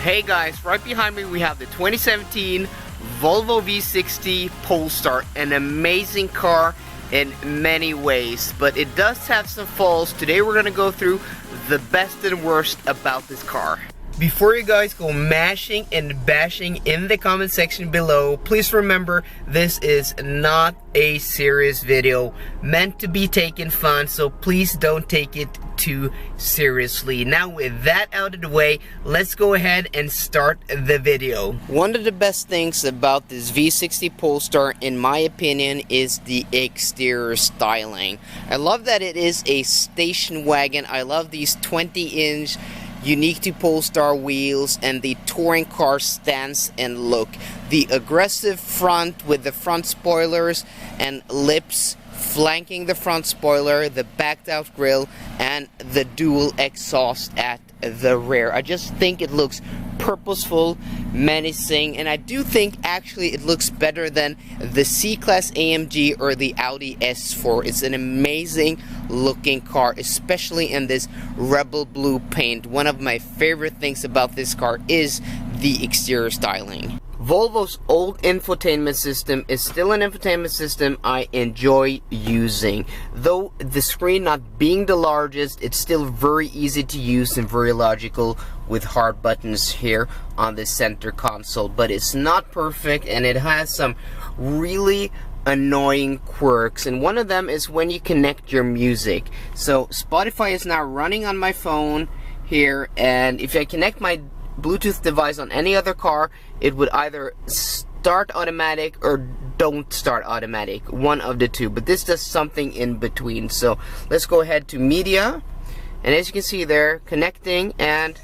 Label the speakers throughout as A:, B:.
A: Hey guys, right behind me we have the 2017 Volvo V60 Polestar, an amazing car in many ways, but it does have some faults. Today we're gonna go through the best and worst about this car. Before you guys go mashing and bashing in the comment section below, please remember this is not a serious video meant to be taken fun, so please don't take it too seriously. Now with that out of the way, let's go ahead and start the video. One of the best things about this V60 Polestar, in my opinion, is the exterior styling. I love that it is a station wagon. I love these 20-inch unique to Polestar wheels and the touring car stance and look. The aggressive front with the front spoilers and lips flanking the front spoiler, the backed out grille, and the dual exhaust at the rear. I just think it looks purposeful, menacing, and I do think actually it looks better than the C-Class AMG or the Audi S4. It's an amazing looking car, especially in this rebel blue paint. One of my favorite things about this car is the exterior styling. Volvo's old infotainment system is still an infotainment system I enjoy using. Though the screen not being the largest, it's still very easy to use and very logical with hard buttons here on the center console. But it's not perfect and it has some really annoying quirks, and one of them is when you connect your music. So Spotify is now running on my phone here, and if I connect my Bluetooth device on any other car, it would either start automatic or don't start automatic, one of the two, but this does something in between. So let's go ahead to media, and as you can see there, connecting, and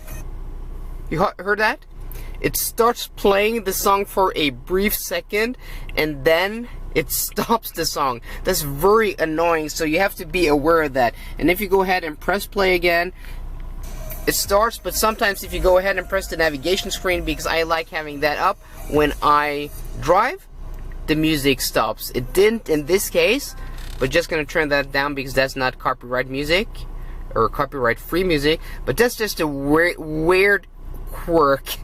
A: you heard that? It starts playing the song for a brief second and then it stops the song. That's very annoying, so you have to be aware of that. And if you go ahead and press play again, it starts, but sometimes if you go ahead and press the navigation screen, because I like having that up when I drive, the music stops. It didn't in this case, but just gonna turn that down because that's not copyright music or copyright free music, but that's just a weird quirk,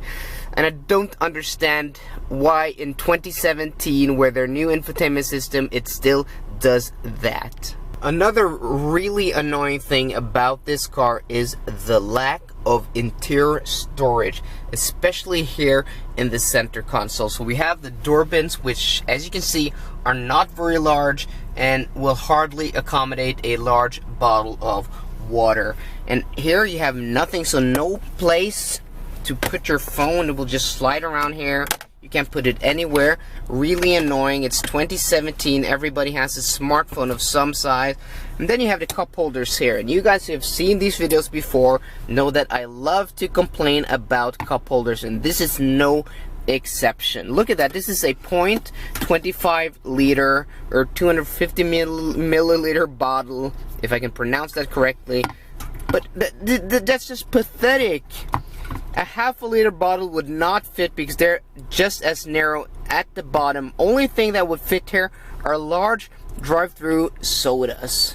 A: and I don't understand why in 2017, where their new infotainment system, it still does that. Another really annoying thing about this car is the lack of interior storage, especially here in the center console. So we have the door bins, which as you can see are not very large and will hardly accommodate a large bottle of water. And here you have nothing, so no place to put your phone. It will just slide around here. You can't put it anywhere. Really annoying. It's 2017. Everybody has a smartphone of some size. And then you have the cup holders here. And you guys who have seen these videos before know that I love to complain about cup holders, and this is no exception. Look at that. This is a 0.25 liter or 250 milliliter bottle, if I can pronounce that correctly. But that's just pathetic. A half-a-liter bottle would not fit because they're just as narrow at the bottom. Only thing that would fit here are large drive-through sodas.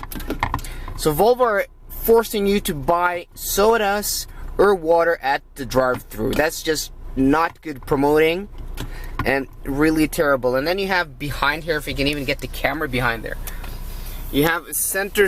A: So Volvo are forcing you to buy sodas or water at the drive-through. That's just not good promoting and really terrible. And then you have behind here, if you can even get the camera behind there, you have a center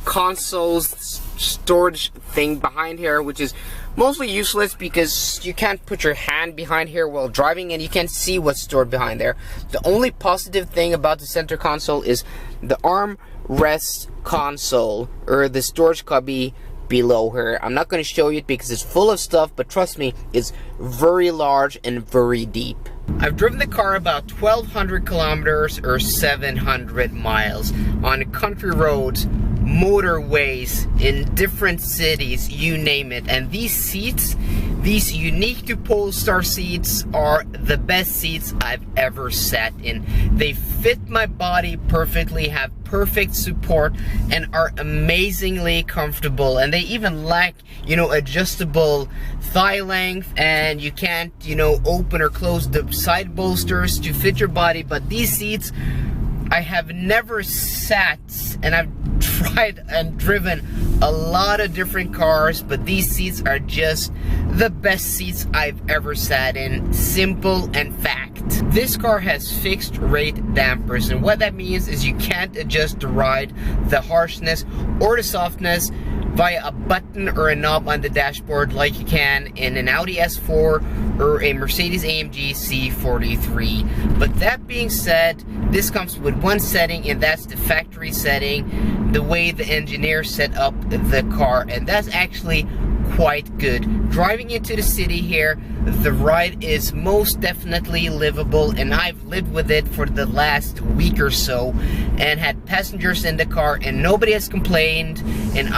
A: console storage thing behind here, which is mostly useless because you can't put your hand behind here while driving and you can't see what's stored behind there. The only positive thing about the center console is the armrest console, or the storage cubby below here. I'm not going to show you it because it's full of stuff, but trust me, it's very large and very deep. I've driven the car about 1,200 kilometers or 700 miles on country roads, motorways, in different cities, you name it. And these seats, these unique to Polestar seats, are the best seats I've ever sat in. They fit my body perfectly, have perfect support, and are amazingly comfortable. And they even lack, you know, adjustable thigh length, and you can't, you know, open or close the side bolsters to fit your body. But these seats, I have never sat, and I've tried and driven a lot of different cars, but these seats are just the best seats I've ever sat in. Simple and fact. This car has fixed rate dampers, and what that means is you can't adjust the ride, the harshness, or the softness via a button or a knob on the dashboard like you can in an Audi S4 or a Mercedes-AMG C43. But that being said, this comes with one setting, and that's the factory setting, the way the engineer set up the car, and that's actually quite good. Driving into the city here, the ride is most definitely livable, and I've lived with it for the last week or so and had passengers in the car and nobody has complained, and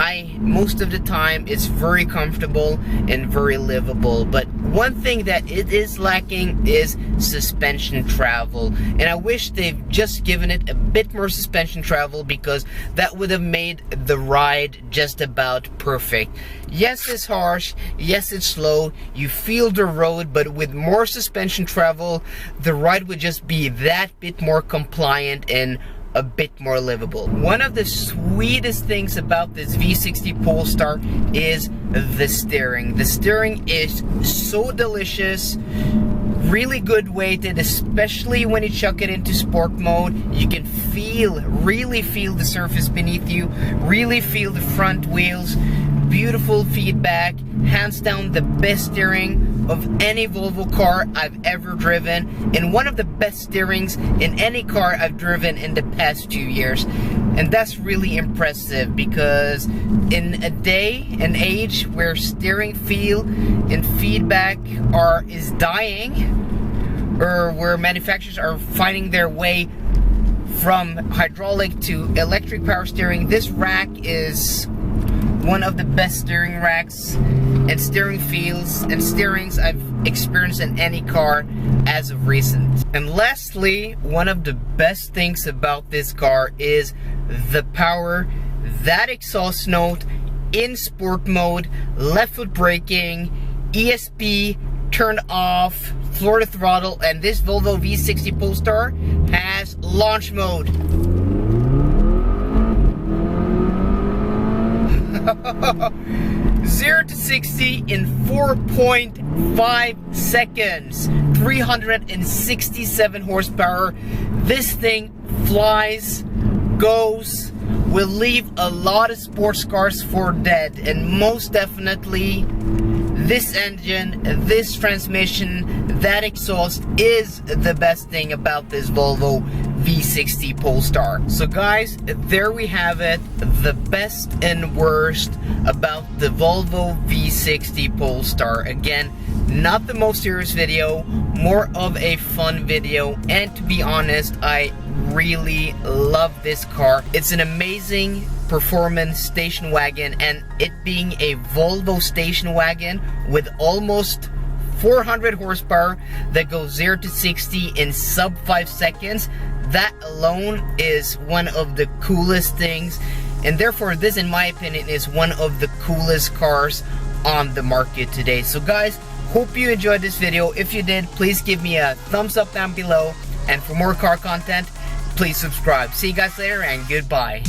A: most of the time it's very comfortable and very livable. But one thing that it is lacking is suspension travel, and I wish they've just given it a bit more suspension travel, because that would have made the ride just about perfect. Yes, it's harsh, yes, it's slow, you feel the road, but with more suspension travel, the ride would just be that bit more compliant and a bit more livable. One of the sweetest things about this V60 Polestar is the steering. The steering is so delicious, really good weighted, especially when you chuck it into sport mode. You can really feel the surface beneath you, really feel the front wheels. Beautiful feedback, hands down the best steering of any Volvo car I've ever driven, and one of the best steerings in any car I've driven in the past 2 years. And that's really impressive, because in a day and age where steering feel and feedback is dying, or where manufacturers are finding their way from hydraulic to electric power steering, this rack is one of the best steering racks and steering feels and steerings I've experienced in any car as of recent. And lastly, one of the best things about this car is the power, that exhaust note in sport mode, left foot braking, ESP turned off, floor to throttle, and this Volvo V60 Polestar has launch mode. 0 to 60 in 4.5 seconds, 367 horsepower. This thing flies, goes, will leave a lot of sports cars for dead, and most definitely this engine, this transmission, that exhaust is the best thing about this Volvo V60 Polestar. So guys, there we have it, the best and worst about the Volvo V60 Polestar. Again, not the most serious video, more of a fun video, and to be honest, I really love this car. It's an amazing performance station wagon, and it being a Volvo station wagon with almost 400 horsepower that goes 0 to 60 in sub 5 seconds, that alone is one of the coolest things, and therefore this, in my opinion, is one of the coolest cars on the market today. So guys, hope you enjoyed this video. If you did, please give me a thumbs up down below, and for more car content, please subscribe. See you guys later, and goodbye.